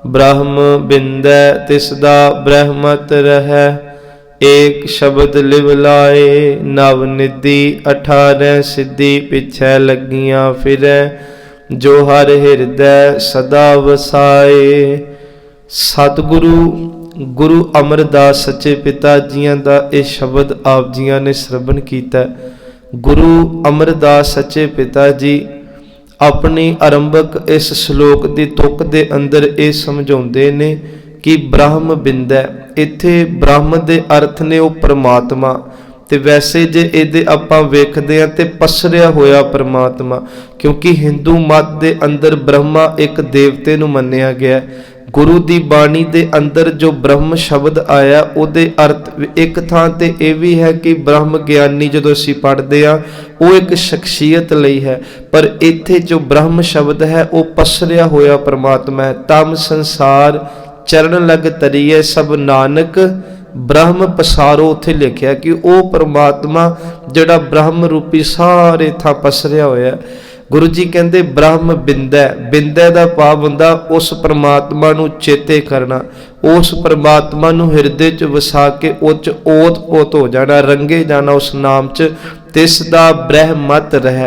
ब्रह्म बिंदै तिसदा ब्रह्मत रहै। एक शब्द लिव लाए नव निधि 18 सिद्धि पिछै लगियां फिरै। जो हर हृदय सदा वसाए। सतगुरु गुरु अमरदास सच्चे पिता जियां दा ये शब्द आप जियां ने श्रवण कीता। गुरु अमरदास सच्चे पिता जी अपनी आरंभक इस श्लोक की तुक दे अंदर ये समझाउंदे ने कि ब्रह्म बिंदै, इत्थे ब्रह्म दे अर्थ ने वो परमात्मा, ते वैसे जे इहदे आपां वेखदे हां ते पसरिया होया परमात्मा, क्योंकि हिंदू मत दे अंदर ब्रह्मा एक देवते नूं मन्निया गया। गुरु दी बाणी दे अंदर जो ब्रह्म शब्द आया उहदे अर्थ एक थां ते यह भी है कि ब्रह्म ज्ञानी जदों असीं पढ़दे हां वो एक शख्सियत लई है, पर इत्थे जो ब्रह्म शब्द है वो पसरिया होया परमात्मा है। तम संसार चरण लग तरीए सब नानक ब्रह्म पसारो, उत्थे लिखिया कि वो परमात्मा जिहड़ा ब्रह्म रूपी सारे थां पसरिया होया। गुरु जी कहते ब्रह्म बिंदै, बिंदै दा भाव हुंदा उस परमात्मा नूं चेते करना, उस परमात्मा नूं हिरदे च वसा के उच ओत पोत हो जाना, रंगे जाना उस नाम च। तिस दा ब्रह्मत रह,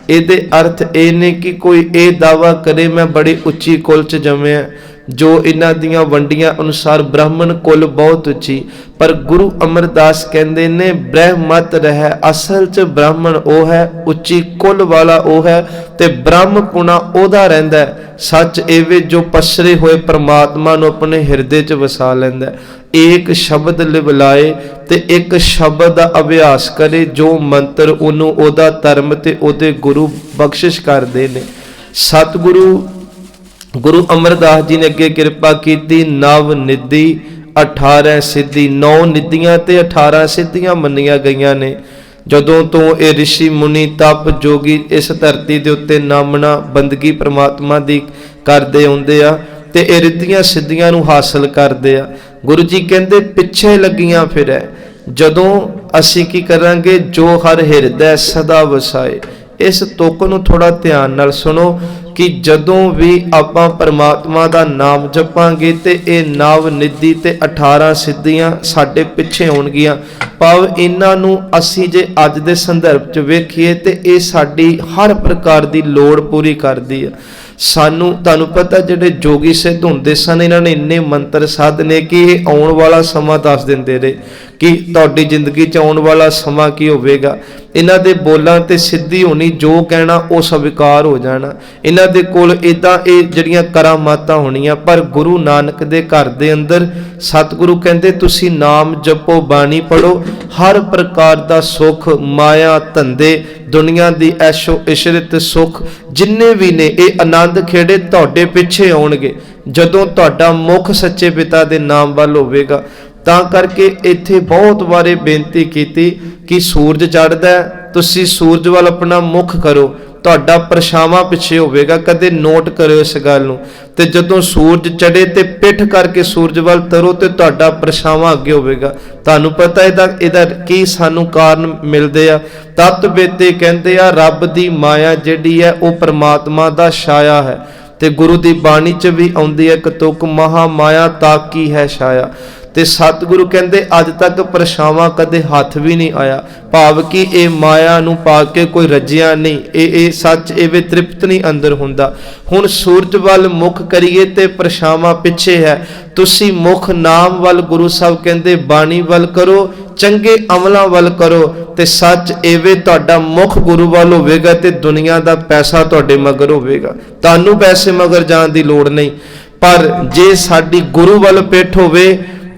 इहदे अर्थ ये ने कि कोई ये दावा करे मैं बड़ी उच्ची कुल च जम्मिया, जो इन्हां दियां वंडियां अनुसार ब्राह्मण कुल बहुत उच्ची, पर गुरु अमरदास कहते ने ब्रह्मत रह, असल च ब्राह्मण वो है, उच्ची कुल वाला वो है, ते ब्रह्म पुना ओदा रहिंदा है। सच एवे जो पसरे हुए परमात्मा नूं अपने हिरदे च वसा लैंदा है। एक शब्द लिवलाए ते एक शब्द दा अभ्यास करे, जो मंत्र उन्हों ओदा धर्म ते ओदे गुरु बख्शिश करदे ने। सतगुरु गुरु अमरदास जी ने अगे कृपा की, नव निधि 18 सिद्धि, 9 निधियां ते 18 सिद्धियां मन्निया गईयां ने। जदों तो ये ऋषि मुनि तप जोगी इस धरती दे उत्ते नामना बंदगी परमात्मा दी करदे आउंदे आ ते ये रिद्धियां सिद्धियां नूं हासिल करदे आ। गुरु जी कहंदे पिछे लगियां फिरै, जदों असीं की करांगे, जो हर हिरदै सदा वसाए। इस तुक नूं थोड़ा ध्यान नाल सुनो कि जदों भी आपां परमात्मा दा नाम जपांगे ते ये नव निधि ते 18 सिद्धियां साडे पिछे आउणगियां। भाव इन्हां नूं असीं जे अज दे संदर्भ च वेखीए ते ये साडी हर प्रकार दी लोड़ पूरी करदी है। सानू तुहानू पता जिहड़े जोगी सिद्ध हुंदे सन, इन्हां ने इन्ने मंत्र साधने कि ये आउण वाला समा दस दिंदे रहे कि तुहाडी जिंदगी च आउण वाला समा की होवेगा। इन्हां दे बोलां ते सिद्धि होनी, जो कहना वो स्वीकार हो जाना। इन्हां दे कोल इदां ये जिहड़ियां करामातां होणियां। पर गुरु नानक दे घर दे अंदर सतगुरु कहंदे तुसीं नाम जपो, बाणी पढ़ो, हर प्रकार दा सुख, माया धंधे, दुनिया दी ऐशो इशरत सुख जिन्ने भी ने ये आनंद खेड़े तुहाडे पिछे आउणगे जदों तुहाडा मुख सच्चे पिता दे नाम वाल होवेगा। तां करके इत्थे बहुत बारे बेनती कीती कि सूरज चढ़दा है, तुसीं सूरज वाल अपना मुख करो, तुहाडा परछावां पिछे होवेगा। कदे नोट करियो इस गल नूं। ते जदों सूरज चढ़े ते पिठ करके सूरज वाल तरो ते तुहाडा परछावां अगे होवेगा। तुहानूं पता इहदा की सानूं कारण मिलदे आ। तत बेते कहंदे आ रब दी माया जिहड़ी है वो परमात्मा दा छाया है। ते गुरु दी बाणी च भी आउंदी है कतुक, महा माया ताकी है छाया। ते सतगुरु कहंदे अज तक परछावां कदे हथ भी नहीं आया, भाव कि ये माया नूं पा के कोई रजिया नहीं, ये सच एवे तृप्त नहीं अंदर हुंदा। हुण सूरज वाल मुख करिए ते परछावां पिछे है, तुसी मुख नाम वाल गुरु साहब कहंदे बाणी वाल करो, चंगे अमलां वाल करो, ते सच एवे तुहाडा मुख गुरु वाल होवेगा ते दुनिया दा पैसा तुहाडे मगर होवेगा। तुहानूं पैसे मगर जाण दी लोड़ नहीं, पर जे साडी गुरु वाल पिठ होवे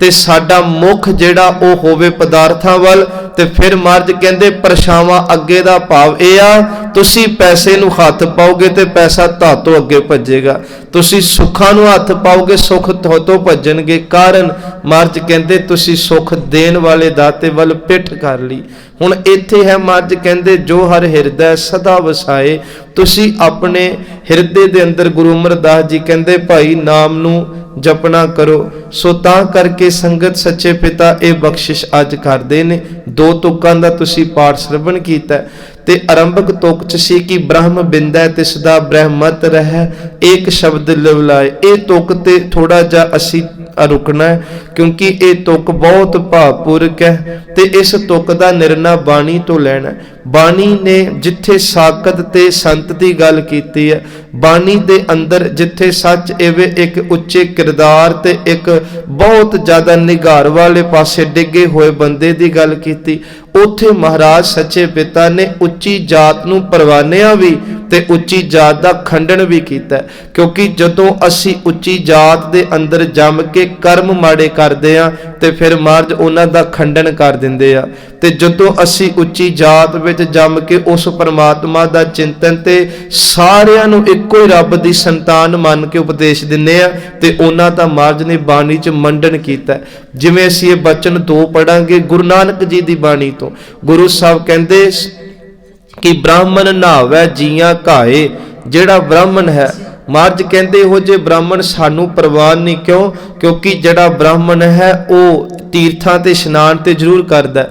ते साडा मुख जेड़ा ओ होवे पदार्थां वाल, ते फिर महाराज कहंदे परछावां अगे दा भाव ये आ तुसी पैसे नूं हथ पाओगे ते पैसा तुहातों अगे भजेगा, तुसी सुखां नूं हथ पाओगे सुख तुहातों भजणगे। कारण महाराज कहंदे तुसी सुख देण वाले दाते वाल पिठ कर ली। हुण इत्थे है महाराज कहंदे जो हर हिरदै सदा वसाए, तुसी अपने हिरदे दे अंदर गुरु अमरदास जी कहंदे भाई नाम नूं जपना करो। सो तां करके संगत सच्चे पिता ये बख्शिश अज करदे ने। दो तुकां दा तुसी पाठ श्रवण कीता ਤੇ ਆਰੰਭਕ ਤੁਕ ਚ ਸੀ ਕਿ ਬ੍ਰਹਮ ਬਿੰਦੈ ਤਿਸ ਦਾ ਬ੍ਰਹਮਤ ਰਹਿ ਏਕ ਸ਼ਬਦ ਲਿਵ ਲਾਏ। ਇਹ ਤੁਕ ਤੇ ਥੋੜਾ ਜਿਹਾ ਅਸੀਂ ਰੁਕਣਾ ਹੈ क्योंकि ये तुक बहुत भावपूर्वक है ते इस तुक का निर्णय बाणी तो लेना। बाणी ने जिथे साकत ते संत की गल कीती है, बाणी दे अंदर जिथे सच एवे एक उच्चे किरदार ते एक बहुत ज्यादा निगार वाले पासे डिगे हुए बंदे की गल कीती, उथे महाराज सच्चे पिता ने उच्ची जात नूं परवानिया भी ते उच्ची जात का खंडन भी किया। क्योंकि जदों असी उच्ची जात दे अंदर जम के कर्म माड़े करते हैं तो फिर महाराज उन्हां दा खंडन कर दिंदे आ। ते जदों असी उच्ची जात विच जम के उस परमात्मा दा चिंतन ते सारियां नूं इक्को ही रब दी संतान मान के उपदेश दिंदे आ ते उन्हां दा महाराज ने बाणी च मंडन कीता। जिवें असीं ये बचन दो पढ़ांगे गुरु नानक जी दी बाणी तो, गुरु साहब कहंदे कि ब्राह्मण नहावै जियां घाए। जिहड़ा ब्राह्मण है महाराज कहंदे इहो जे ब्राह्मण सानू परवान नहीं, क्यों? क्योंकि जिहड़ा ब्राह्मण है वह तीर्थां ते इशनान ते जरूर करदा,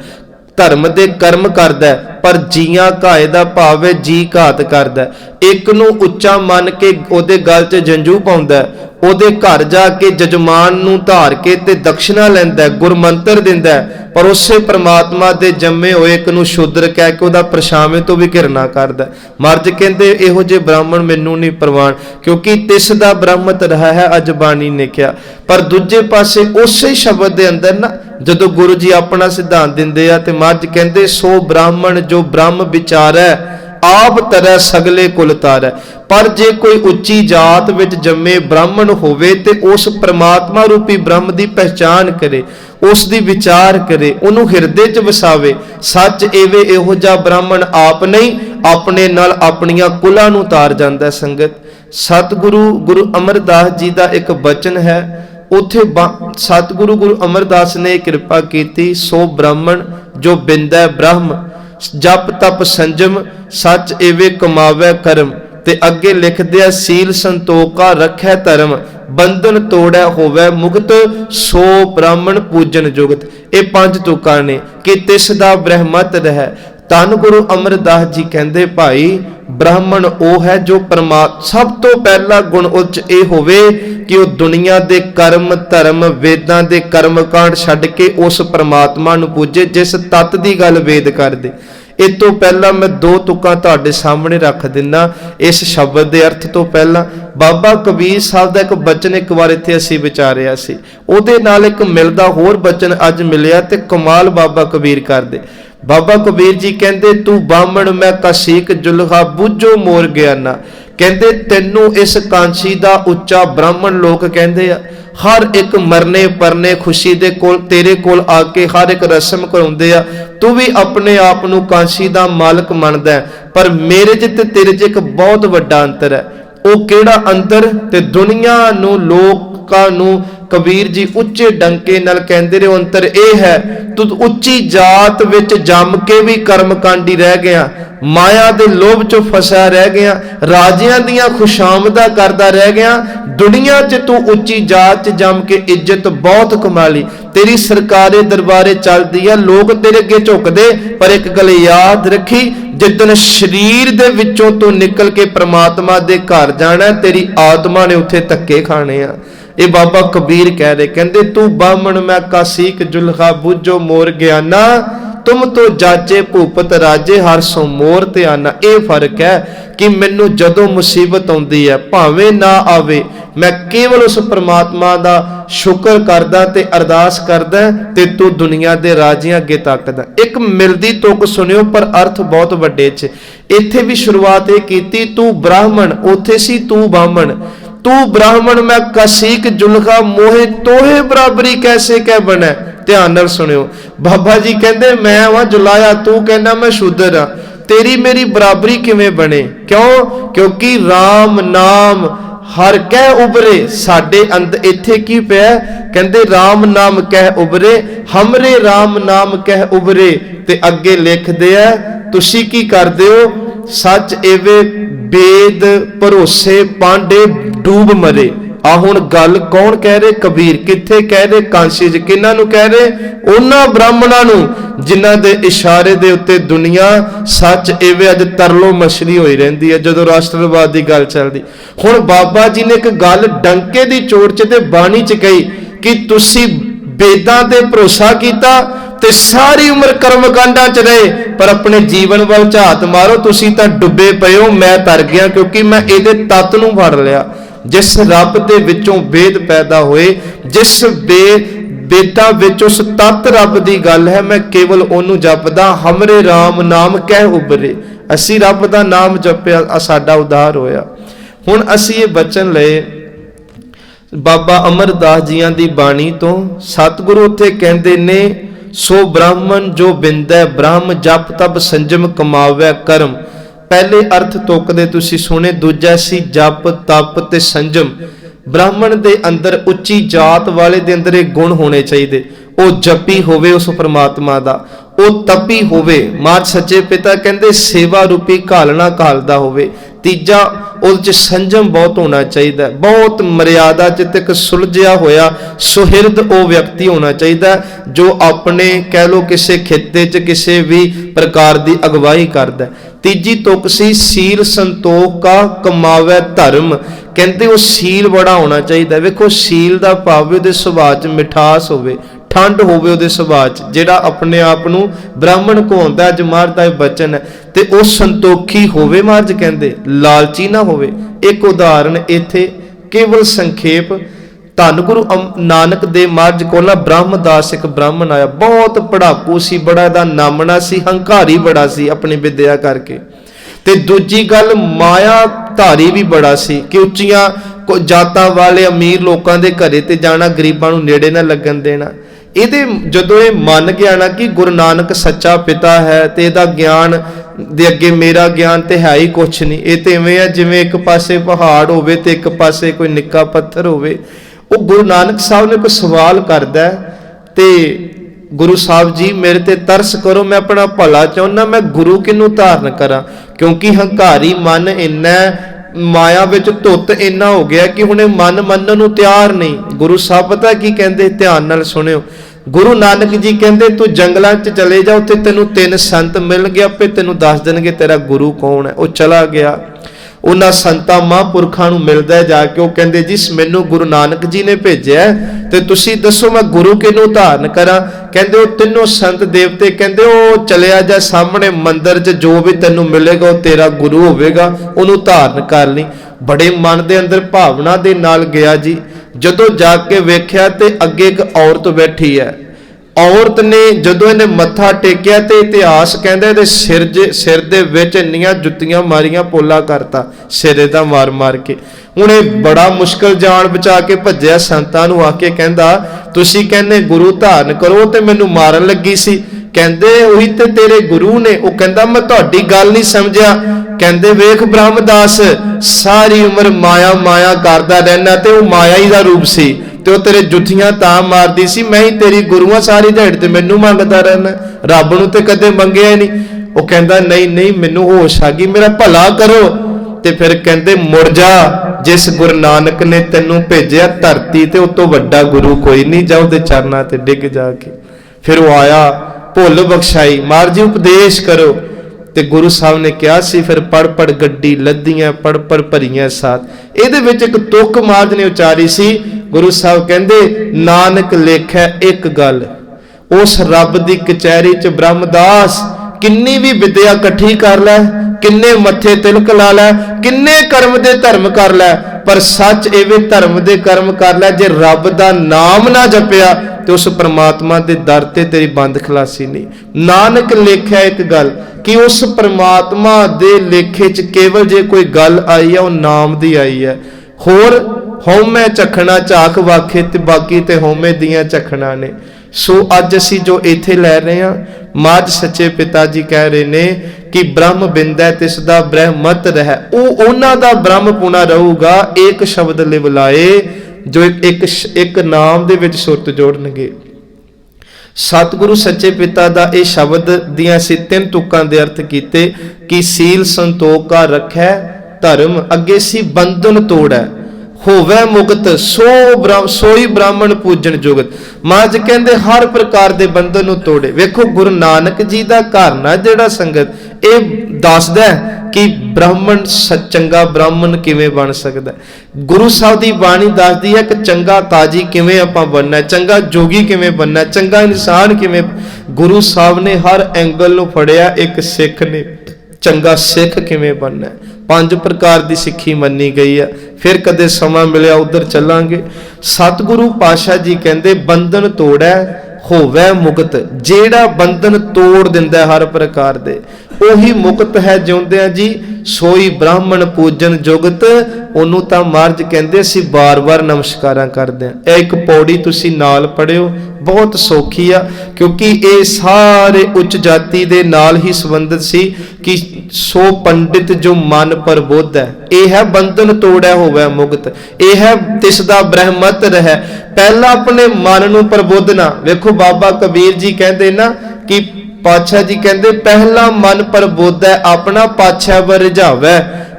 धर्म दे कर्म करदा, पर जियां घाए दा भाव है जी घात करदा। एक नूं उच्चा मन के ओदे गल च जंजू पाउंदा, ओदे घर जाके जजमान नूं धार के ते दक्षिणा लैंदा, गुरमंत्र दिंदा, पर उसे परमात्मा दे जम्मे होए एक नूं शूद्र कह के ओदा परछावें तो भी घिरना करदा। महाराज कहंदे इहो जे ब्राह्मण मैनू नहीं परवान, क्योंकि तिस दा ब्रह्मत रहा है अज बाणी ने कहा। पर दूजे पासे उसे शब्द दे अंदर ना जदों गुरु जी अपना सिद्धांत दिंदे आ ते महाराज कहंदे सो ब्राह्मण जो ब्रह्म विचारै आप तरह सगले कुल तारै। पर जे कोई उच्ची जात विच जम्मे ब्राह्मण होवे ते उस परमात्मा रूपी ब्रह्म की पहचान करे, उस दी विचार करे, उन्होंने हिरदे च वसावे। सच एवे इहो जा ब्राह्मण आप नहीं अपने नाल अपनियां कुलां नूं तार जांदा। संगत सतगुरु गुरु अमरदास जी का एक बचन है, उथे सतगुरु गुरु अमरदास ने कृपा की, सो ब्राह्मण जो बिंदै ब्रह्म जप तप संजम सच एवे कमावे कर्म। ते अगे लिख दिया सील संतोखा रखै धर्म बंधन तोड़ै होवै मुक्त सो ब्राह्मण पूजन जुगत। ये पांच तुकां ने कि तिस दा ब्रह्मत रहै। धन गुरु अमरदास जी कहंदे भाई ब्राह्मण वो है जो परमात्मा सब तो पहला गुण उच ये होवे कि वह दुनिया दे कर्म धर्म वेदां दे कर्म कांड छड्ड के उस परमात्मा नूं पूजे जिस तत्त दी गल वेद कर दे। इस तो पहला मैं दो तुकां तुहाडे सामने रख दिना इस शब्द के अर्थ तो पहला। बाबा कबीर साहब का एक बचन एक बार इत्थे असीं विचारिया सी, उहदे नाल एक मिलदा होर बचन अज मिलिया ते कमाल बाबा कबीर करदे। बाबा कबीर जी कहंदे तू बामण मैं कसीक जुल्हा बूझो मोर ज्ञाना। कहंदे तैनू इस कांसी दा उच्चा ब्राह्मण लोक कहंदे आ। हर एक मरने परने खुशी दे कोल तेरे कोल आके हर एक रस्म कराउंदे आ, तू भी अपने आप नू कांसी दा मालक मनदा है। पर मेरे च ते तेरे च एक बहुत वड्डा अंतर है। वो केड़ा अंतर ते दुनिया नू लोकां नू कबीर जी उच्चे डंके नाल कहंदे रहे अंतर यह है तू उच्ची जात विच जम के भी कर्मकांडी रह गया, माया दे लोभ चो फसा रह गया, राजियां दियां खुशामदा करदा रह गया। दुनिया च तू उच्ची जात च जम के इज्जत बहुत कमा ली, तेरी सरकारे दरबारे चलदी है, लोग तेरे अगे झुकदे। पर एक गल याद रखी, जिदन शरीर दे विचों तू निकल के परमात्मा दे घर जाना तेरी आत्मा ने उत्थे धक्के खाने आ। ये बाबा कबीर कह रहे, कहंदे तू बामण मैं कासीक जुल्हा बूझो मोर ज्ञाना, तुम तो जाचे भूपत राजे हर सो मोर ते आना। ये फर्क है कि मैनू जदों मुसीबत आउंदी है भावें ना आवे मैं केवल उस परमात्मा दा शुक्र करदा ते अरदास करदा ते तू दुनिया दे राजियां अगे तकदा। एक मिलदी तुक सुनियो पर अर्थ बहुत वड्डे च। इत्थे भी शुरुआत ये कीती तू ब्राह्मण, उथे सी तू बामण। तू ब्राह्मण मैं कसीक जुल्हा मोहे तोहे बराबरी कैसे कह बने। ध्यान नाल सुनियो, बाबा जी कहंदे मैं वां जुलाया, तू कहना मैं शूदर हां, तेरी मेरी बराबरी किवें बने? क्यों? क्योंकि राम नाम हर कह उबरे साडे अंदर। इत्थे की पिया? कहंदे राम नाम कह उबरे हमरे राम नाम कह उबरे। ते अगे लिखदे आ तुसी की करदे हो? सच एवे वेद भरोसे पांडे डूब मरे। आ हुण गल कौन कह रहे? कबीर। किथे कह रहे? कांसी च। किन्हां नूं कह रहे? उन्हां ब्राह्मणां नूं जिन्हां दे इशारे दे उत्ते दुनिया सच इवें अज तरलो मछली होई रहिंदी है जदों राष्ट्रवाद की गल चलदी। हुण बाबा जी ने एक गल डंके दी चोट च ते बाणी च कही कि तुसी वेदां ते भरोसा कीता ते सारी उम्र कर्मकांडां च रहे, पर अपने जीवन वल झात मारो, तुसी तां डुबे पए हो, मैं तर गया, क्योंकि मैं इहदे तत्त नूं फड़ लिया। जिस रब दे विचों वेद पैदा होए, जिस वेदां विच उस तत्त रब दी गल है, मैं केवल ओनू जपदा, हमरे राम नाम कह उबरे। असी रब दा नाम जपिया, साडा उद्धार होया। हुण असी ये बचन लए बाबा अमरदास जियां दी बाणी तो। सतगुरु उत्थे कहंदे ने, सो ब्राह्मण जो बिंदै ब्रह्म, जप तप संजम कमावै कर्म। पहले अर्थ तुकदे तुसी सुने, दूजा सी जप तप ते संजम। ब्राह्मण दे अंदर उच्ची जात वाले दे अंदर एक गुण होने चाहिए, वो जपी होवे उस परमात्मा दा, वो तपी होवे। महाराज सच्चे पिता कहंदे सेवा रूपी घालना घालदा होवे। तीजा उस संजम बहुत होना चाहिए, बहुत मर्यादा च तक सुलझिया होया सुहिरद वो व्यक्ति होना चाहिए जो अपने कह लो किसी खिते च किसी भी प्रकार की अगवाई करदा। तीजी तुक सी सील संतोख का कमावे धर्म। कहते वो सील बड़ा होना चाहिए। वेखो सील का भाव भी सुभाव च मिठास होवे, ठंड होवे उहदे सुभाव च, जिहड़ा अपने आप नूं ब्राह्मण कहाउंदा, अज महाराज दा बचन है, ते वो संतोखी होवे। महाराज कहंदे लालची ना होवे। एक उदाहरण इत्थे केवल संखेप, धन गुरु नानक देव महाराज कोल ब्रह्मदास एक ब्राह्मण आया, बहुत पढ़ाकू सी, बड़ा दा नामना सी, हंकारी बड़ा सी अपनी विद्या करके। ते दूजी गल माया धारी भी बड़ा सी कि उच्चियां जातां वाले अमीर लोकां दे घरे ते जाना, गरीबां नूं नेड़े ना लगन देना। ਇਹਦੇ ਜਦੋਂ ਇਹ ਮੰਨ ਗਿਆ ਨਾ कि गुरु नानक सच्चा पिता है, तो ਇਹਦਾ ਗਿਆਨ ਦੇ ਅੱਗੇ ਮੇਰਾ ਗਿਆਨ ਤੇ ਹੈ ਹੀ ਕੁਛ ਨਹੀਂ। ਇਹ ਤੇ ਇਵੇਂ ਆ ਜਿਵੇਂ ਇੱਕ ਪਾਸੇ ਪਹਾੜ ਹੋਵੇ ਤੇ ਇੱਕ ਪਾਸੇ ਕੋਈ ਨਿੱਕਾ ਪੱਥਰ ਹੋਵੇ। ਉਹ ਗੁਰੂ ਨਾਨਕ ਸਾਹਿਬ ਨੇ ਕੋਈ ਸਵਾਲ ਕਰਦਾ ਤੇ गुरु साहब जी मेरे ते तरस करो, मैं अपना भला चाहुंदा, मैं गुरु किनू धारण करा, क्योंकि हंकारी मन इन्ना माया विच धुत इन्ना हो गया कि हुणे मन मनन नूं तैयार नहीं। गुरु साहब पता की कहंदे, ध्यान नाल सुनियो। गुरु नानक जी कहंदे तू जंगलां च चले जा, उत्थे तैनूं 3 संत मिल गए, आपे तैनूं दस देणगे तेरा गुरु कौन है। वो चला गया, उन्हां संतां महापुरखां नूं मिलदा जाके, वो कहंदे जी मैनूं गुरु नानक जी ने भेजिआ ते तुसीं दसो मैं गुरु किनूं धारण करा। कहंदे वो तीनों संत देवते कहंदे ओ चलिया जा सामने मंदिर च, जो भी तैनूं मिलेगा वो तेरा गुरु होवेगा, उहनूं धारण कर लई। बड़े मन दे अंदर भावना दे नाल गया जी। जदों जाके वेख्या ते अगे एक औरत बैठी है। औरत ने जदों इहने मत्था टेकिया ते इतिहास कहंदा इहदे सिर दे विच इन्नियां जुत्तियां मारियां, पोला करता सिरे दा मार मार के। हुण इह बड़ा मुश्किल जान बचा के भज्जिया, संतां नूं आके कहंदा तुसीं कहंदे गुरु धारण करो ते मैनूं मारन लगी सी। कहंदे उही ते तेरे गुरु ने। वो कहंदा मैं तुहाडी गल नहीं समझिया। कहंदे वेख ब्रह्मदास सारी उम्र माया माया करदा रहना, ते वो माया ही दा रूप सी, ते वो तेरे जुत्थियां तां मारदी सी। मैं ही तेरी गुरुआ, सारी दिहाड़ी ते मैनूं मंगदा रहना, रब नूं ते कदे मंगिया ही नहीं। वो कहंदा नहीं नहीं मैनूं होश आ गई, मेरा भला करो। ते फिर कहंदे मुड़ जा, जिस गुरु नानक ने तैनूं भेजिआ धरती ते उतों वड्डा गुरु कोई नहीं, जा उहदे चरनां ते डिग जाके। फिर वो आया, भुल बख्शाई, महाराज जी उपदेश करो। ते गुरु साहब ने कहा सी फिर पढ़ पढ़ गड्डी लद्दियां, पढ़ पढ़ भरियां साथ। इहदे विच एक तुक महाराज ने उचारी सी। गुरु साहब कहंदे नानक लेखै एक गल, उस रब दी कचहरी च ब्रह्मदास किन्नी भी विद्या इकट्ठी कर लै, किन्ने मत्थे तिलक ला लै, किन्ने कर्म दे धर्म कर लै, पर सच एवें धर्म दे कर्म कर लै, जे रब दा नाम ना जपिया ते उस परमात्मा दे दर ते तेरी बंद खलासी नहीं। नानक लेखा एक गल कि उस परमात्मा दे लेखे च केवल जे कोई गल आई है वो नाम दी आई है। होर हौमे चखना झाक वाखे ते बाकी ते हौमे दियां चखना ने। सो अज असी जो इत्थे लै रहे हैं, महाराज सच्चे पिता जी कह रहे ने कि ब्रह्म बिंदै तिसदा ब्रह्म मत रह, वो उन्हां दा ब्रह्म पुना रहूगा। एक शब्द लिवलाए जो एक नाम दे विच सुरत जोड़नगे। सतगुरु सच्चे पिता दा इह शब्द दियां सी 3 तुकां दे अर्थ कीते कि सील संतोख का रखै धर्म, अगे सी बंधन तोड़ै। होवै मुक्त सोई ब्राह्मण पूजन जुगत। महाराज कहते हर प्रकार के बंधन नूं तोड़े। वेखो गुरु नानक जी का घराना जिहड़ा संगत ये दसदा कि ब्राह्मण चंगा ब्राह्मण किवें बन सकदा है। गुरु साहब की बाणी दसदी है कि चंगा काजी किवें आपां बनना, चंगा जोगी किवें बनना, चंगा इंसान किवें। गुरु साहब ने हर एंगल नूं फड़िया। एक सिख ने चंगा सिख किवें बनना है, 5 प्रकार की सिक्खी मन्नी गई है। फिर कदे समा मिलिया उधर चलांगे। सतगुरु पातशाह जी कहते बंधन तोड़ै होवै मुक्त। जेड़ा बंधन तोड़ दिंदा है हर प्रकार दे ओही मुक्त है जिउंदियां जी। सोई ब्राह्मण पूजन जुगत। ओनू तां महाराज कहंदे असीं बार-बार नमस्कारां करदे हां। एक पौड़ी तुसीं नाल पढ़ियो, बहुत सौखी आ, क्योंकि ये सारे उच्च जाति दे नाल ही संबंधित सी कि सो पंडित जो मन प्रबुद्ध है, यह है बंधन तोड़ै होवै मुक्त। यह है तिसदा ब्रह्मत रहै। पहला अपने मन नूं प्रबुद्धना। वेखो बाबा कबीर जी कहंदे ना कि पातशाह जी कहते पहला मन प्रबुद्ध है अपना पातशाह वर रिझावै।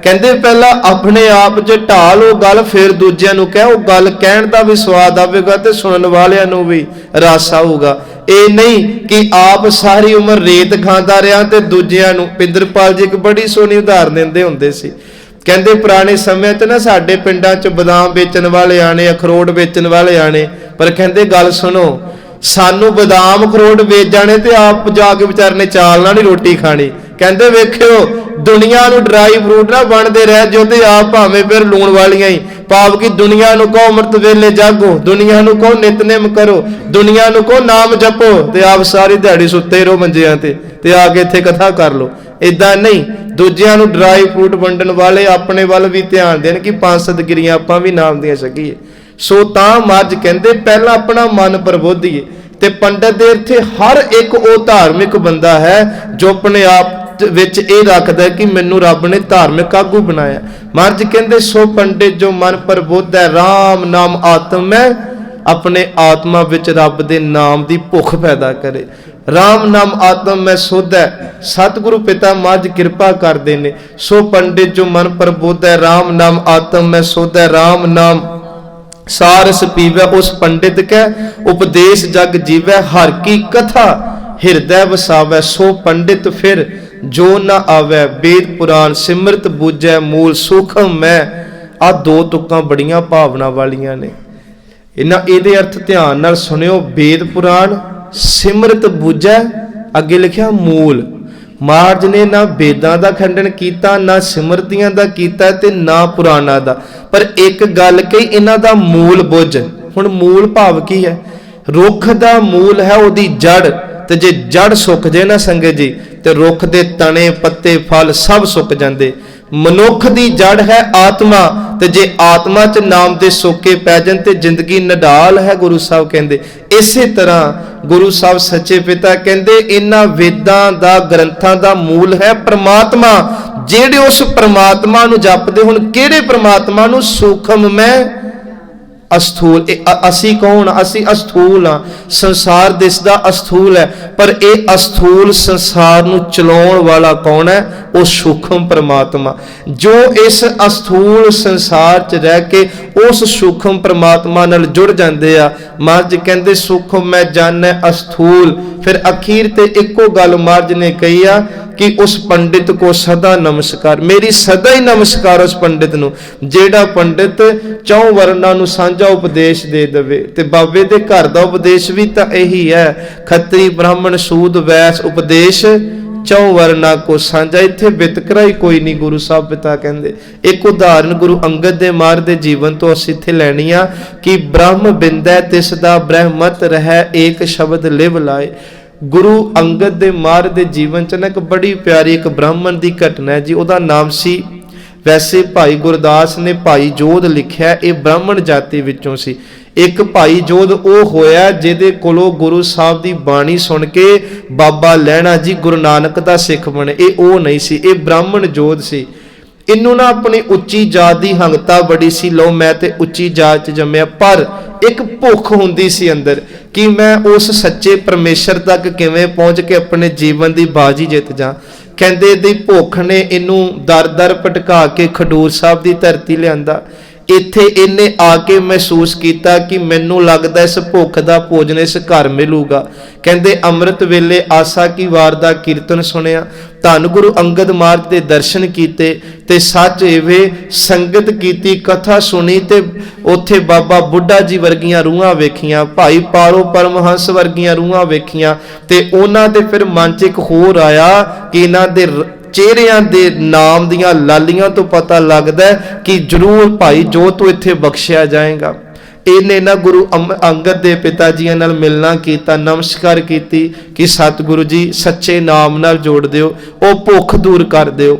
कहते पहला अपने आप च ढाल वो गल, फिर दूजिਆਂ ਨੂੰ कह। वो गल कहण दा भी स्वाद आवेगा ते सुनन वालिਆਂ ਨੂੰ भी रस आऊगा। ਇਹ नहीं कि आप सारी उम्र रेत खांदा रहा ते दूजिਆਂ ਨੂੰ। पिंदरपाल जी एक बड़ी सोहनी उदाहरण दिंदे हुंदे सी। कहते पुराने समय च ना साडे पिंडां च बादाम बेचण वाले आने, अखरोट बेचण वाले आने, पर कहते गल सुनो सानू बादाम अखरोट बेच जाने ते आप जाके बेचारे ने चाल नाल ही रोटी खानी। कहते वेखियो दुनिया नू ड्राई फ्रूट ना बनते रह जो ते आप भावें फिर लूण वालियां ही। भाव कि दुनिया नू कहो अमृत वेले जागो, दुनिया नू कहो नितनेम करो, दुनिया नू कहो नाम जपो, ते आप सारी दिहाड़ी सुत्ते रहो मंजियां ते आके इत्थे कथा कर लो। इदां नहीं, दूजियां नू ड्राई फ्रूट वंडण वाले अपने वल भी ध्यान देण कि 5 सदगिरियां आपां भी नाम दियां छकीए। सो तां महाराज कहंदे पहला अपना मन प्रबोधिए। ते पंडित दे इत्थे हर एक वो धार्मिक बंदा है जो अपने आप विच ये रखदा है कि मैनू रब ने धार्मिक आगू बनाया। महाराज कहंदे सो पंडित जो मन प्रबुद्ध है, राम नाम आत्म है, अपने आत्मा विच रब दे नाम दी भुख पैदा करे। राम नाम आत्म में सुध है। सतगुरु पिता महाराज कृपा करदे ने। सो पंडित जो मन प्रबुद्ध है, राम नाम आत्म में सुध है, राम नाम सारस पीवै उस पंडित कै, उपदेश जग जीवै, हर की कथा हृदय वसावै। सो पंडित फिर जो न आवै, वेद पुराण सिमरत बूझै, मूल सूखम मैं। आ 2 तुक्कां बड़ियां भावना वालियां ने। इन्हां इहदे अर्थ ध्यान नाल सुनियो। वेद पुराण सिमरत बूझै, अगे लिखिया मूल। महाराज ने ना वेदां दा खंडन कीता, ना सिमरतियां दा कीता ते ना पुराणा दा, पर एक गल कही इन्हां दा मूल बुझ। हुण मूल भाव की है? रुख दा मूल है ओदी जड़, ते जे जड़ सुक जाए ना संगत जी ते रुख दे तने पत्ते फल सब सुक जांदे। मनुख दी जड़ है आत्मा, ते जे आत्मा च नाम दे सोके पै जाण ते जिंदगी नडाल है। गुरु साहब कहंदे इसे तरह गुरु साहब सच्चे पिता कहंदे इन्हां वेदां दा ग्रंथां दा मूल है परमात्मा। जेड़े उस परमात्मा नूं जपदे, हुण किहड़े परमात्मा नूं? सूखम मैं अस्थूल। असी कौन? असी अस्थूल हाँ। संसार दिसदा अस्थूल है, पर यह अस्थूल संसार नूं चलाउण वाला कौन है? वो सूखम परमात्मा। जो इस अस्थूल संसार च रह के उस सूखम परमात्मा नाल जुड़ जांदे आ। महाराज कहंदे सूखम मैं जानै अस्थूल। फिर अखीर ते इक्को गल महाराज ने कही आ कि उस पंडित को सदा नमस्कार। मेरी सदा ही नमस्कार उस पंडित नूं जेड़ा पंडित 4 वर्णां नूं सांझा उपदेश दे देवे। ते बाबे दे घर दा उपदेश भी तां यही है, खत्री ब्राह्मण सूद वैस उपदेश 4 वर्णा को सांझा। इत्थे वितकरा ही कोई नहीं। गुरु साहब पिता कहंदे एक उदाहरण गुरु अंगद दे मार दे जीवन तो असीं इत्थे लैणी आ कि ब्रह्म बिंदै तिस दा ब्रह्मत रहै, एक शब्द लिव लाए। गुरु अंगद दे मार दे जीवन च ना एक बड़ी प्यारी एक ब्राह्मण दी घटना है जी। उहदा नाम सी, वैसे भाई गुरदास ने भाई जोध लिखिया, ये ब्राह्मण जाति विचों सी। एक भाई जोध वो होया जिहदे कोलों गुरु साहब दी बाणी सुन के बाबा लैणा जी गुरु नानक दा सिख बने। ये वो नहीं सी, ये ब्राह्मण जोध सी। इनू ना अपनी उच्ची जात की हंगता बड़ी सी, लो मैं ते उच्ची जात च जम्मिया, पर एक भुख हुंदी सी अंदर कि मैं उस सच्चे परमेश्वर तक किवें पहुंच के अपने जीवन की बाजी जित जा। कहंदे दी भुख ने इनू दर दर भटका के खडूर साहब की धरती लियांदा। ਇੱਥੇ ਇਹਨੇ ਆ ਕੇ ਮਹਿਸੂਸ ਕੀਤਾ ਕਿ ਮੈਨੂੰ ਲੱਗਦਾ ਇਸ ਭੁੱਖ ਦਾ ਭੋਜਨ ਇਸ ਘਰ ਮਿਲੂਗਾ। ਕਹਿੰਦੇ ਅੰਮ੍ਰਿਤ ਵੇਲੇ ਆਸਾ ਕੀ ਵਾਰ ਦਾ ਕੀਰਤਨ ਸੁਣਿਆ, ਧੰਨ ਗੁਰੂ ਅੰਗਦ ਮਹਾਰਾਜ ਦੇ ਦਰਸ਼ਨ ਕੀਤੇ ਤੇ ਸੱਚ ਇਵੇਂ ਸੰਗਤ ਕੀਤੀ, ਕਥਾ ਸੁਣੀ ਤੇ ਉੱਥੇ ਬਾਬਾ ਬੁੱਢਾ ਜੀ ਵਰਗੀਆਂ ਰੂਹਾਂ ਵੇਖੀਆਂ, ਭਾਈ ਪਾਲੋ ਪਰਮਹੰਸ ਵਰਗੀਆਂ ਰੂਹਾਂ ਵੇਖੀਆਂ ਤੇ ਉਹਨਾਂ ਦੇ ਫਿਰ ਮਨ 'ਚ ਇੱਕ ਹੋਰ ਆਇਆ ਕਿ ਇਹਨਾਂ ਦੇ ਚਿਹਰਿਆਂ ਦੇ ਨਾਮ ਦੀਆਂ ਲਾਲੀਆਂ ਤੋਂ ਪਤਾ ਲੱਗਦਾ ਕਿ ਜ਼ਰੂਰ ਭਾਈ ਜੋ ਤੂੰ ਇੱਥੇ ਬਖਸ਼ਿਆ ਜਾਏਗਾ। ਇਹਨੇ ਨਾ ਗੁਰੂ ਅੰਗਦ ਦੇ ਪਿਤਾ ਜੀਆਂ ਨਾਲ ਮਿਲਣਾ ਕੀਤਾ, ਨਮਸਕਾਰ ਕੀਤੀ ਕਿ ਸਤਿਗੁਰੂ ਜੀ ਸੱਚੇ ਨਾਮ ਨਾਲ ਜੋੜ ਦਿਓ, ਉਹ ਭੁੱਖ ਦੂਰ ਕਰ ਦਿਓ।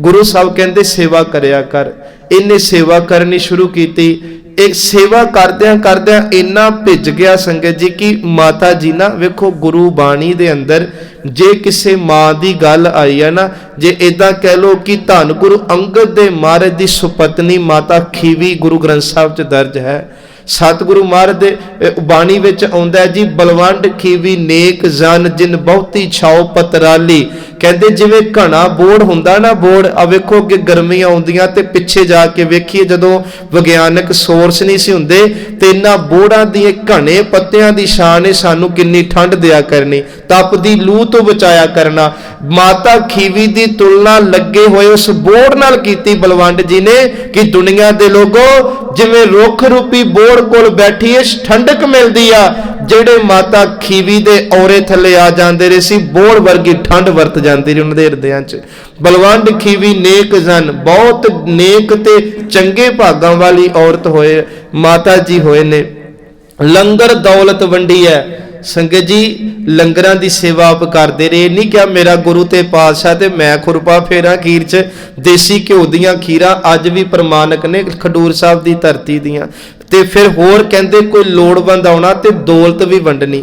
ਗੁਰੂ ਸਾਹਿਬ ਕਹਿੰਦੇ ਸੇਵਾ ਕਰਿਆ ਕਰ। ਇਹਨੇ ਸੇਵਾ ਕਰਨੀ ਸ਼ੁਰੂ ਕੀਤੀ। ਇੱਕ ਸੇਵਾ ਕਰਦਿਆਂ ਕਰਦਿਆਂ ਇੰਨਾ ਭਿੱਜ ਗਿਆ ਸੰਗਤ ਜੀ ਕਿ ਮਾਤਾ ਜੀ ਨਾ ਵੇਖੋ ਗੁਰੂ ਬਾਣੀ ਦੇ ਅੰਦਰ ਜੇ ਕਿਸੇ ਮਾਂ ਦੀ ਗੱਲ ਆਈ ਹੈ ਨਾ, ਜੇ ਇਦਾਂ ਕਹਿ ਲੋ ਕਿ ਧੰਨ ਗੁਰੂ ਅੰਗਦ ਦੇ ਮਹਾਰਾਜ ਦੀ ਸੁਪਤਨੀ ਮਾਤਾ ਖੀਵੀ ਗੁਰੂ ਗ੍ਰੰਥ ਸਾਹਿਬ 'ਚ ਦਰਜ ਹੈ। ਸਤਿਗੁਰੂ ਮਹਾਰਾਜ ਦੇ ਬਾਣੀ ਵਿੱਚ ਆਉਂਦਾ ਜੀ, ਬਲਵੰਡ ਖੀਵੀ ਨੇਕ ਜਨ ਜਿਨ ਬਹੁਤੀ ਛਾਓ ਪਤਰਾਲੀ। ਕਹਿੰਦੇ ਜਿਵੇਂ ਘਣਾ ਬੋੜ ਹੁੰਦਾ ਨਾ, ਬੋੜ ਆ ਵੇਖੋ ਅੱਗੇ ਗਰਮੀਆਂ ਆਉਂਦੀਆਂ ਤੇ ਪਿੱਛੇ ਜਾ ਕੇ ਵੇਖੀਏ ਜਦੋਂ ਵਿਗਿਆਨਕ ਸੋਰਸ ਨਹੀਂ ਸੀ ਹੁੰਦੇ ਤੇ ਇਹਨਾਂ ਬੋੜਾਂ ਦੀ ਘਣੇ ਪੱਤਿਆਂ ਦੀ ਛਾਂ ਨੇ ਸਾਨੂੰ ਕਿੰਨੀ ਠੰਡ ਦਿਆ ਕਰਨੀ, ਤਪਦੀ ਲੂ ਤੋਂ ਬਚਾਇਆ ਕਰਨਾ। ਮਾਤਾ ਖੀਵੀ ਦੀ ਤੁਲਨਾ ਲੱਗੇ ਹੋਏ ਉਸ ਬੋੜ ਨਾਲ ਕੀਤੀ ਬਲਵੰਡ ਜੀ ਨੇ ਕਿ ਦੁਨੀਆ ਦੇ ਲੋਗੋ ਜਿਵੇਂ ਰੁੱਖ ਰੂਪੀ ਬੋੜ ਕੋਲ ਬੈਠੀ ਇਸ ਠੰਡਕ ਮਿਲਦੀ ਆ, ਜਿਹੜੇ ਮਾਤਾ ਖੀਵੀ ਦੇ ਔਰੇ ਥੱਲੇ ਆ ਜਾਂਦੇ ਰਹੇ ਸੀ, ਬੋੜ ਵਰਗੀ ਠੰਡ ਵਰਤ ਜਾਂਦੀ ਰਹੀ ਉਹਨਾਂ ਦੇ ਹਿਰਦਿਆਂ 'ਚ। ਬਲਵੰਡ ਖੀਵੀ ਨੇਕ ਜਨ, ਬਹੁਤ ਨੇਕ ਤੇ ਚੰਗੇ ਭਾਗਾਂ ਵਾਲੀ ਔਰਤ ਹੋਏ ਮਾਤਾ ਜੀ ਹੋਏ ਨੇ। ਲੰਗਰ ਦੌਲਤ ਵੰਡੀ ਹੈ ਸੰਗਤ ਜੀ, ਲੰਗਰਾਂ ਦੀ ਸੇਵਾ ਆਪ ਕਰਦੇ ਰਹੇ। ਨਹੀਂ ਕਿਹਾ ਮੇਰਾ ਗੁਰੂ ਤੇ ਪਾਤਸ਼ਾਹ ਤੇ ਮੈਂ ਖੁਰਪਾ ਫੇਰਾਂ ਖੀਰ 'ਚ। ਦੇਸੀ ਘਿਓ ਦੀਆਂ ਖੀਰਾਂ ਅੱਜ ਵੀ ਪ੍ਰਮਾਣਕ ਨੇ ਖਡੂਰ ਸਾਹਿਬ ਦੀ ਧਰਤੀ ਦੀਆਂ। ਤੇ ਫਿਰ ਹੋਰ ਕਹਿੰਦੇ ਕੋਈ ਲੋੜਵੰਦ ਆਉਣਾ ਤੇ ਦੌਲਤ ਵੀ ਵੰਡਣੀ।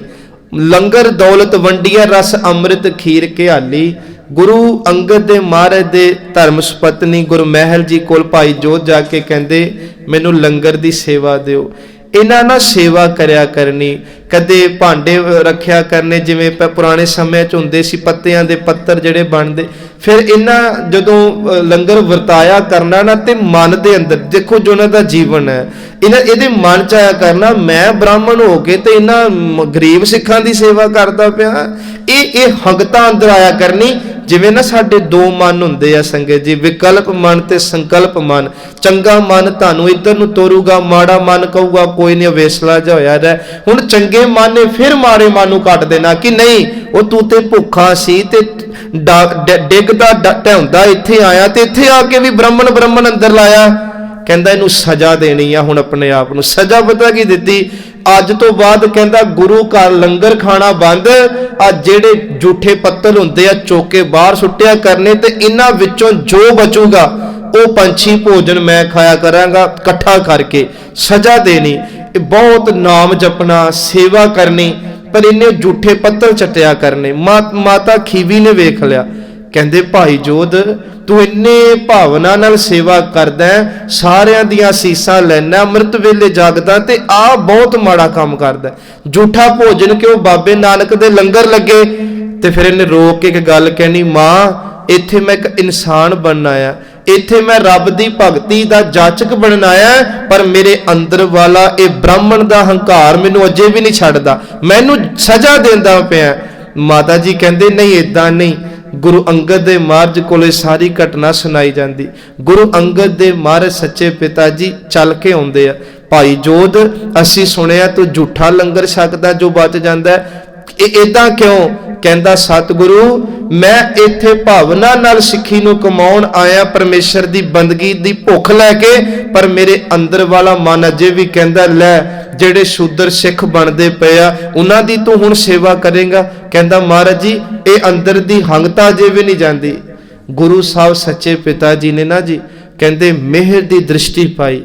ਲੰਗਰ ਦੌਲਤ ਵੰਡੀਆ ਰਸ ਅੰਮ੍ਰਿਤ ਖੀਰ ਘਿਆਲੀ। ਗੁਰੂ ਅੰਗਦ ਦੇ ਮਹਾਰਾਜ ਦੇ ਧਰਮ ਸੁਪਤਨੀ ਗੁਰਮਹਿਲ ਜੀ ਕੋਲ ਭਾਈ ਜੋਧ ਜਾ ਕੇ ਕਹਿੰਦੇ ਮੈਨੂੰ ਲੰਗਰ ਦੀ ਸੇਵਾ ਦਿਓ। ਇਹਨਾਂ ਨਾਲ ਸੇਵਾ ਕਰਿਆ ਕਰਨੀ, ਕਦੇ ਭਾਂਡੇ ਰੱਖਿਆ ਕਰਨੇ ਜਿਵੇਂ ਪੁਰਾਣੇ ਸਮਿਆਂ 'ਚ ਹੁੰਦੇ ਸੀ, ਪੱਤਿਆਂ ਦੇ ਪੱਤਰ ਜਿਹੜੇ ਬਣਦੇ। ਫਿਰ ਇਹਨਾਂ ਜਦੋਂ ਲੰਗਰ ਵਰਤਾਇਆ ਕਰਨਾ ਨਾ ਤੇ ਮਨ ਦੇ ਅੰਦਰ ਦੇਖੋ ਜੋ ਉਹਨਾਂ ਦਾ ਜੀਵਨ ਹੈ, ਇਹਦੇ ਮਨ 'ਚ ਆਇਆ ਕਰਨਾ ਮੈਂ ਬ੍ਰਾਹਮਣ ਹੋ ਕੇ ਤੇ ਇਹਨਾਂ ਗਰੀਬ ਸਿੱਖਾਂ ਦੀ ਸੇਵਾ ਕਰਦਾ ਪਿਆ। ਇਹ ਹੰਗਤਾ ਅੰਦਰ ਆਇਆ ਕਰਨੀ। ਜਿਵੇਂ ਨਾ ਸਾਡੇ ਦੋ ਮਨ ਹੁੰਦੇ ਆ ਸੰਗਤ ਜੀ, ਵਿਕਲਪ ਮਨ ਤੇ ਸੰਕਲਪ ਮਨ। ਚੰਗਾ ਮਨ ਤੁਹਾਨੂੰ ਇੱਧਰ ਨੂੰ ਤੋਰੂਗਾ, ਮਾੜਾ ਮਨ ਕਹੂਗਾ ਕੋਈ ਨਹੀਂ ਵੇਸਲਾ ਜਿਹਾ ਹੋਇਆ ਰਹਿ। ਹੁਣ ਚੰਗੇ ਮਨ ਨੇ ਫਿਰ ਮਾੜੇ ਮਨ ਨੂੰ ਕੱਟ ਦੇਣਾ ਕਿ ਨਹੀਂ ਉਹ ਤੂੰ ਤੇ ਭੁੱਖਾ ਸੀ ਤੇ ਡਿੱਗਦਾ ਢਾਉਂਦਾ ਇੱਥੇ ਆਇਆ ਤੇ ਇੱਥੇ ਆ ਕੇ ਵੀ ਬ੍ਰਾਹਮਣ ਅੰਦਰ ਲਾਇਆ। ਕਹਿੰਦਾ ਇਹਨੂੰ ਸਜ਼ਾ ਦੇਣੀ ਆ। ਹੁਣ ਆਪਣੇ ਆਪ ਨੂੰ ਸਜ਼ਾ ਪਤਾ ਕੀ ਦਿੱਤੀ? ਅੱਜ ਤੋਂ ਬਾਅਦ ਕਹਿੰਦਾ ਗੁਰੂ ਘਰ ਲੰਗਰ ਖਾਣਾ ਬੰਦ, ਆ ਜਿਹੜੇ ਝੂਠੇ ਪੱਤਲ ਹੁੰਦੇ ਆ ਚੋਕੇ ਬਾਹਰ ਸੁੱਟਿਆ ਕਰਨੇ ਤੇ ਇਹਨਾਂ ਵਿੱਚੋਂ ਜੋ ਬਚੂਗਾ ਉਹ ਪੰਛੀ ਭੋਜਨ ਮੈਂ ਖਾਇਆ ਕਰਾਂਗਾ ਇਕੱਠਾ ਕਰਕੇ। ਸਜ਼ਾ ਦੇਣੀ। ਇਹ ਬਹੁਤ ਨਾਮ ਜਪਣਾ, ਸੇਵਾ ਕਰਨੀ, ਪਰ ਇਹਨੇ ਝੂਠੇ ਪੱਤਲ ਚਟਿਆ ਕਰਨੇ। ਮਾਤਾ ਖੀਵੀ ਨੇ ਵੇਖ ਲਿਆ, ਕਹਿੰਦੇ ਭਾਈ ਜੋਧ ਤੂੰ ਇੰਨੇ ਭਾਵਨਾ ਨਾਲ ਸੇਵਾ ਕਰਦਾ, ਸਾਰਿਆਂ ਦੀਆਂ ਅਸੀਸਾਂ ਲੈਣਾ, ਅੰਮ੍ਰਿਤ ਵੇਲੇ ਜਾਗਦਾ ਤੇ ਆ ਬਹੁਤ ਮਾੜਾ ਕੰਮ ਕਰਦਾ। ਝੂਠਾ ਭੋਜਨ ਕਿਉਂ? ਬਾਬੇ ਨਾਨਕ ਦੇ ਲੰਗਰ ਲੱਗੇ। ਤੇ ਫਿਰ ਇਹਨੇ ਰੋਕ ਕੇ ਇੱਕ ਗੱਲ ਕਹਿਣੀ, ਮਾਂ ਇੱਥੇ ਮੈਂ ਇੱਕ ਇਨਸਾਨ ਬਣਨ ਆਇਆ, ਇੱਥੇ ਮੈਂ ਰੱਬ ਦੀ ਭਗਤੀ ਦਾ ਜਾਚਕ ਬਣਨ ਆਇਆ, ਪਰ ਮੇਰੇ ਅੰਦਰ ਵਾਲਾ ਇਹ ਬ੍ਰਾਹਮਣ ਦਾ ਹੰਕਾਰ ਮੈਨੂੰ ਅਜੇ ਵੀ ਨਹੀਂ ਛੱਡਦਾ, ਮੈਨੂੰ ਸਜ਼ਾ ਦਿੰਦਾ ਪਿਆ। ਮਾਤਾ ਜੀ ਕਹਿੰਦੇ ਨਹੀਂ ਏਦਾਂ ਨਹੀਂ। ਗੁਰੂ ਅੰਗਦ ਦੇ ਮਹਾਰਾਜ ਕੋਲੇ ਸਾਰੀ ਘਟਨਾ ਸੁਣਾਈ ਜਾਂਦੀ। ਗੁਰੂ ਅੰਗਦ ਦੇ ਮਹਾਰਾਜ ਸੱਚੇ ਪਿਤਾ ਜੀ ਚੱਲ ਕੇ ਆਉਂਦੇ ਆ, ਭਾਈ ਜੋਧ ਅਸੀਂ ਸੁਣਿਆ ਤੂੰ ਝੂਠਾ ਲੰਗਰ ਛਕਦਾ ਜੋ ਬਚ ਜਾਂਦਾ, ਇਹ ਏਦਾਂ ਕਿਉਂ? ਕਹਿੰਦਾ ਸਤਿਗੁਰੂ ਮੈਂ ਇੱਥੇ ਭਾਵਨਾ ਨਾਲ ਸਿੱਖੀ ਨੂੰ ਕਮਾਉਣ ਆਇਆ, ਪਰਮੇਸ਼ਰ ਦੀ ਬੰਦਗੀ ਦੀ ਭੁੱਖ ਲੈ ਕੇ, ਪਰ ਮੇਰੇ ਅੰਦਰ ਵਾਲਾ ਮਨ ਅਜੇ ਵੀ ਕਹਿੰਦਾ ਲੈ ਜਿਹੜੇ ਸ਼ੂਦਰ ਸਿੱਖ ਬਣਦੇ ਪਏ ਆ ਉਹਨਾਂ ਦੀ ਤੂੰ ਹੁਣ ਸੇਵਾ ਕਰੇਗਾ। ਕਹਿੰਦਾ ਮਹਾਰਾਜ ਜੀ ਇਹ ਅੰਦਰ ਦੀ ਹੰਗਤਾ ਅਜੇ ਵੀ ਨਹੀਂ ਜਾਂਦੀ। ਗੁਰੂ ਸਾਹਿਬ ਸੱਚੇ ਪਿਤਾ ਜੀ ਨੇ ਨਾ ਜੀ ਕਹਿੰਦੇ ਮਿਹਰ ਦੀ ਦ੍ਰਿਸ਼ਟੀ ਪਾਈ।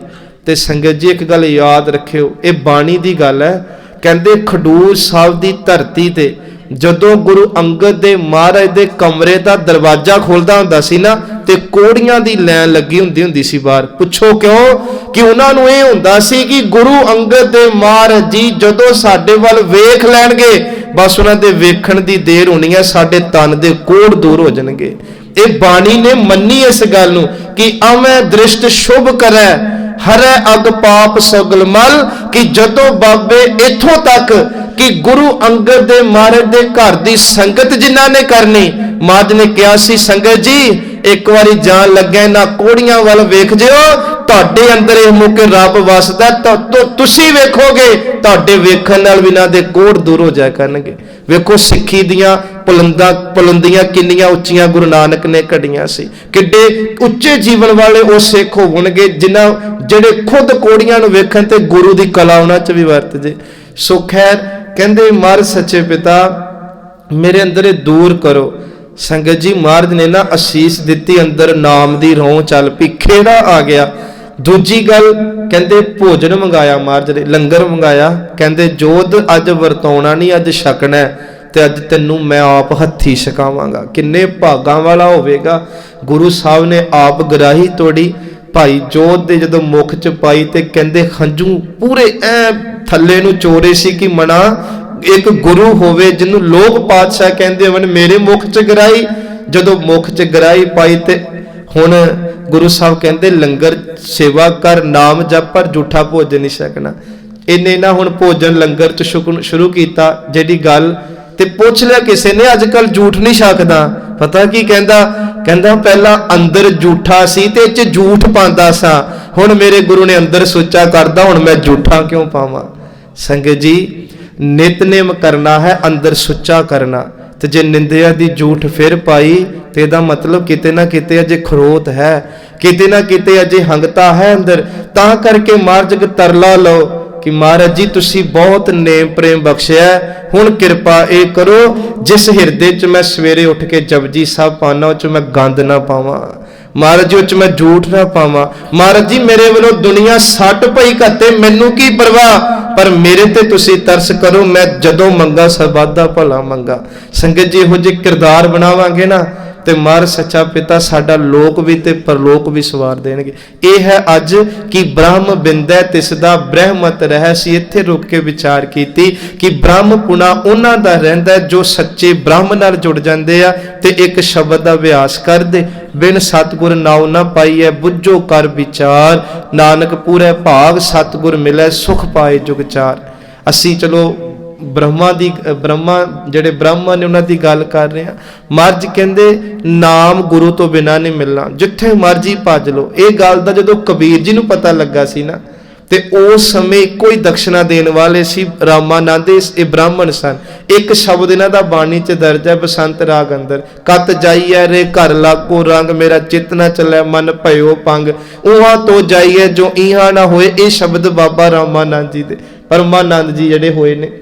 ਤੇ ਸੰਗਤ ਜੀ ਇੱਕ ਗੱਲ ਯਾਦ ਰੱਖਿਓ, ਇਹ ਬਾਣੀ ਦੀ ਗੱਲ ਹੈ। ਕਹਿੰਦੇ ਖਡੂਰ ਸਾਹਿਬ ਦੀ ਧਰਤੀ ਤੇ ਜਦੋਂ ਗੁਰੂ ਅੰਗਦ ਦੇ ਮਹਾਰਾਜ ਦੇ ਕਮਰੇ ਦਾ ਦਰਵਾਜ਼ਾ ਖੁੱਲਦਾ ਹੁੰਦਾ ਸੀ ਨਾ ਤੇ ਕੋੜੀਆਂ ਦੀ ਲਾਈਨ ਲੱਗੀ ਹੁੰਦੀ ਸੀ ਬਾਹਰ। ਪੁੱਛੋ ਕਿਉਂ? ਕਿ ਉਹਨਾਂ ਨੂੰ ਇਹ ਹੁੰਦਾ ਸੀ ਕਿ ਗੁਰੂ ਅੰਗਦ ਦੇ ਮਹਾਰਾਜ ਜੀ ਜਦੋਂ ਸਾਡੇ ਵੱਲ ਵੇਖ ਲੈਣਗੇ ਬਸ ਉਹਨਾਂ ਦੇ ਵੇਖਣ ਦੀ ਦੇਰ ਹੋਣੀ ਹੈ, ਸਾਡੇ ਤਨ ਦੇ ਕੋੜ ਦੂਰ ਹੋ ਜਾਣਗੇ। ਇਹ ਬਾਣੀ ਨੇ ਮੰਨੀ ਇਸ ਗੱਲ ਨੂੰ ਕਿ ਅਵੈ ਦ੍ਰਿਸ਼ਟ ਸ਼ੁਭ ਕਰੈ हरै अग पाप सगल मल। कि जदों बाबे इथों तक कि गुरु अंगद दे महाराज दे घर दी संगत जिन्हां ने करनी, महाराज ने कहा सी संगत जी एक बारी जान लगे ना कोड़ियां वाल वेख जिओ, तुहाडे अंदर इह मौके रब वसदा तो तुसीं वेखोगे, तुहाडे वेखण नाल बिना दे कोड़ दूर हो जाया करनगे। वेखो सिੱਖੀ ਦੀਆਂ बुलंदियां किन्नियां उच्चियां गुरु नानक ने कढ़ियां सी, किड्डे उच्चे जीवन वाले वो सिख होणगे जिन्हां ਜਿਹੜੇ खुद कोड़ियां नूं वेखण ते गुरु दी कला उन्हां च भी वरत जे। सो खैर कहंदे महाराज सच्चे पिता मेरे अंदर दूर करो। संगत जी महाराज ने ना असीस दिती, अंदर नाम दी रोह चल पई, खेड़ा आ गया। दूजी गल कहंदे भोजन मंगाया महाराज ने, लंगर मंगाया, कहंदे जोध अज वरताउणा नहीं अज छकना है ते अज तैनूं मैं आप हत्थी छकावांगा। किन्ने भागां वाला होवेगा। गुरु साहब ने आप गराही तोड़ी, भाई जोध दे जदों मुख च पाई ते कहंदे खंजू पूरे ऐ थल्ले नूं चोरे सी कि मना एक गुरु होवे जिन्हों लोग पातशाह कहते होवन मेरे मुख च गराई। जदों मुख च गराई पाई ते हुण गुरु साहब कहते लंगर सेवा कर, नाम जप, पर झूठा भोजन नहीं छकना। इन्हें ना हुण भोजन लंगर च शुरू किया। जिहड़ी गल ते पुछ लिया किसी ने अजकल झूठ नहीं छकदा, पता की कहंदा, कहंदा पहला अंदर झूठा सी ते इच झूठ पांदा सा, हुण मेरे गुरु ने अंदर सुच्चा करदा, हुण मैं झूठा क्यों पावां। संगत जी नितनेम करना है, अंदर सुच्चा करना। तो जे निंदिया दी झूठ फिर पाई तो यदा मतलब किते ना किते अजे खरोत है, किते ना किते अजे हंगता है अंदर। ता करके महाराज तरला लो कि महाराज जी तुसी बहुत नेम प्रेम बख्शिया, हुण किरपा ए करो जिस हिरदे च मैं सवेरे उठ के जपजी साहब पाना उस मैं गंद ना पावां, महाराज जी उच मैं झूठ ना पावां। महाराज जी मेरे वालों दुनिया सट पई घते, मैनू की परवाह, पर मेरे ते तुसी तरस करो, मैं जदों मंगा सब दा भला मंगा। संगत जी इहो जिहे किरदार बनावांगे ना ते महाराज सच्चा पिता साडा लोक भी ते परलोक भी सवार देणगे। यह है अज कि ब्रह्म बिंदै तिसदा ब्रह्मत रहै। सी इत्थे रुक के विचार कीती कि ब्रह्म पुना उन्हां दा रहिंदा जो सच्चे ब्रह्म नाल जुड़ जांदे आ ते एक शब्द दा अभ्यास कर दे। बिन सतगुर नाउ ना पाईए बुझो कर विचार, नानक पूरे भाग सतगुर मिलै सुख पाए जुग चार। असी चलो ब्रह्मा जेडे ब्रह्मा ने उन्होंने गल कर रहे हैं। महाराज कहते नाम गुरु तो बिना नहीं मिलना, जिथे मर्जी भज लो। ये गल का जो कबीर जी नूं पता लगा सी ना ते उस समय कोई दक्षिणा देने वाले सी रामानंद, ये ब्राह्मण सन। एक शब्द इन्हां दा बाणी च दर्ज है बसंत राग अंदर, कत जाइए रे घर लागो रंग, मेरा चित ना चलै मन भयो पंग, उहां तो जाइए जो इहां ना होए। ये शब्द बाबा रामानंद जी दे परमानंद जी जिहड़े होए ने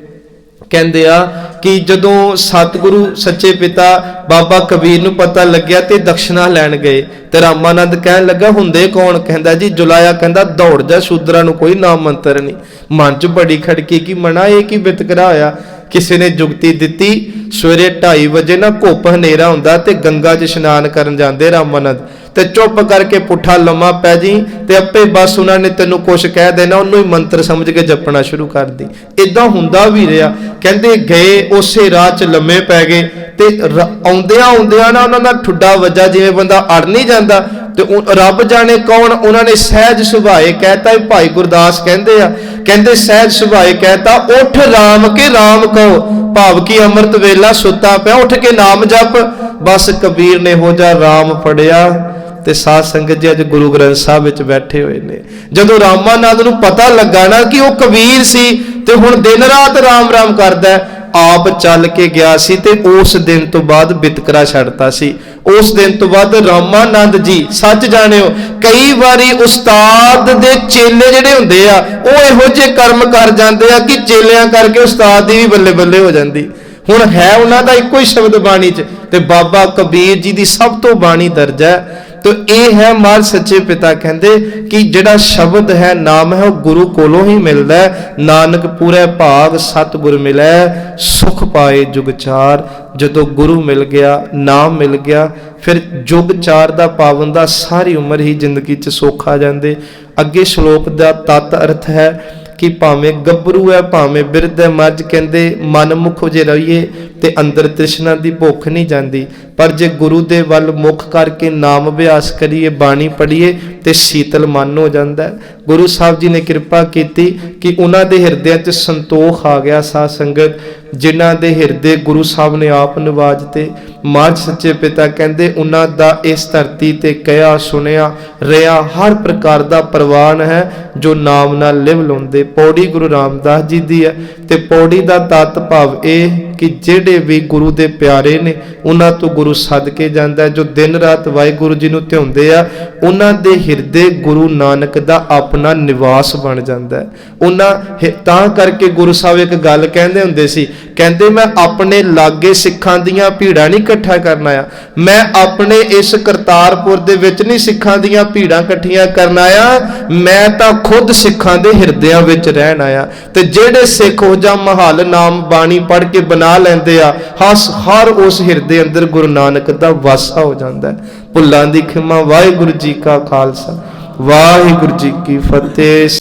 कहंदे आ कि जदों सतगुरु सच्चे पिता बाबा कबीर नूं पता लग्या ते दक्षिणा लैण गए ते रामानंद कहन लगा हुंदे कौन, कहंदा जी जुलाया, कहंदा दौड़ जा शूद्रां नूं कोई नाम मंत्र नहीं। मन च बड़ी खड़की कि मना ये की वितकरा होया। किसी ने जुगती दिती सवेरे 2:30 बजे ना घुप हनेरा हुंदा ते गंगा च इशनान करन जांदे रामानंद, ते चुप करके पुठा लम्मा पै जी ते अपे बस उन्होंने तेनों कुछ कह देना, उन्होंने मंत्र समझ के जपना शुरू कर दी। इदां हुंदा भी रहा। कहंदे गए उसे राह च लम्मे पै गए ते आउंदियां आउंदियां ना उन्हां दा ठुड्डा वजा, जिवें बंदा अड़ नहीं जांदा ते रब जाने कौन उन्होंने सहज सुभाए कहता। भाई गुरदास कहंदे आ, कहंदे सहज सुभाए कहता उठ राम के राम कहो, भाव की अमृत वेला सुता पिया उठ के नाम जप। बस कबीर ने हो जा राम फड़िया ते साध संगत जी अज गुरु ग्रंथ साहब विच बैठे हुए ने। जदों रामानंद नूं पता लगा ना कि वह कबीर सी ते हुण दिन रात राम राम करदा, आप चल के गया सी ते उस दिन तो बाद बितकरा छड़ता सी। उस दिन तो बाद रामानंद जी सच जानियो कई बारी उस्ताद दे चेले जिहड़े हुंदे आ ओह इहो जे कर्म कर जांदे आ कि चेलियां करके उस्ताद दी भी बल्ले बल्ले हो जांदी। हुण है उन्हां दा इक्को ही शब्द बाणी च ते बाबा कबीर जी दी सब तो बाणी दर्ज है। तो ये है महाराज सच्चे पिता कहते कि जिहड़ा शब्द है नाम है वह गुरु कोलों ही मिलता है। नानक पूरे भाग सतगुर मिलै सुख पाए जुग चार। जदों गुरु मिल गया नाम मिल गया फिर जुग चार दा पावन दा सारी उम्र ही जिंदगी च सुख आ जांदे। अगे श्लोक दा तत अर्थ है कि भावें गभरू है भावें बिरध है, मर्ज कहते मन मुख जे रहिए ते अंदर तृष्णा दी भुख नहीं जाती, पर जे गुरु दे वल मुख करके नाम अभ्यास करिए, बाणी पढ़िए तो शीतल मन हो जाता है। गुरु साहब जी ने कृपा की कि उन्होंने दे हिरदे च संतोख आ गया। साध संगत जिन्हां दे हिरदे गुरु साहब ने आप नवाजते। महाराज सच्चे पिता कहते उन्हां दा इस धरती ते कहा सुनिया रिया हर प्रकार दा प्रवान है जो नाम नाल लिव लाउंदे। पौड़ी गुरु रामदास जी दी है ते पौड़ी दा तत भाव यह कि जेड़े भी गुरु दे प्यारे ने उन्हां तो गुरु सद के जांदा है। जो दिन रात वाहिगुरु जी नूं ध्याउंदे आ उन्हां दे हिरदे गुरु नानक दा अपना निवास बन जांदा है। उन्हां तां करके गुरु साहब एक गल कहंदे हुंदे सी, कहंदे मैं अपने लागे सिखां दीयां भीड़ां नहीं इकट्ठा करना आ, मैं अपने इस करतारपुर दे विच नहीं सिखां दीयां भीड़ां इकट्ठियां करना आ, मैं तां खुद सिखां दे हिरदियां विच रहना आ। ते जेड़े सिख हो जा महल नाम बाणी पढ़ के बना लेंदे आ, हर उस हिरदे अंदर गुरु नानक दा वासा हो जाता है। भुल्लां दी खिमा। वाहिगुरू जी का खालसा वाहिगुरू जी की फतेह।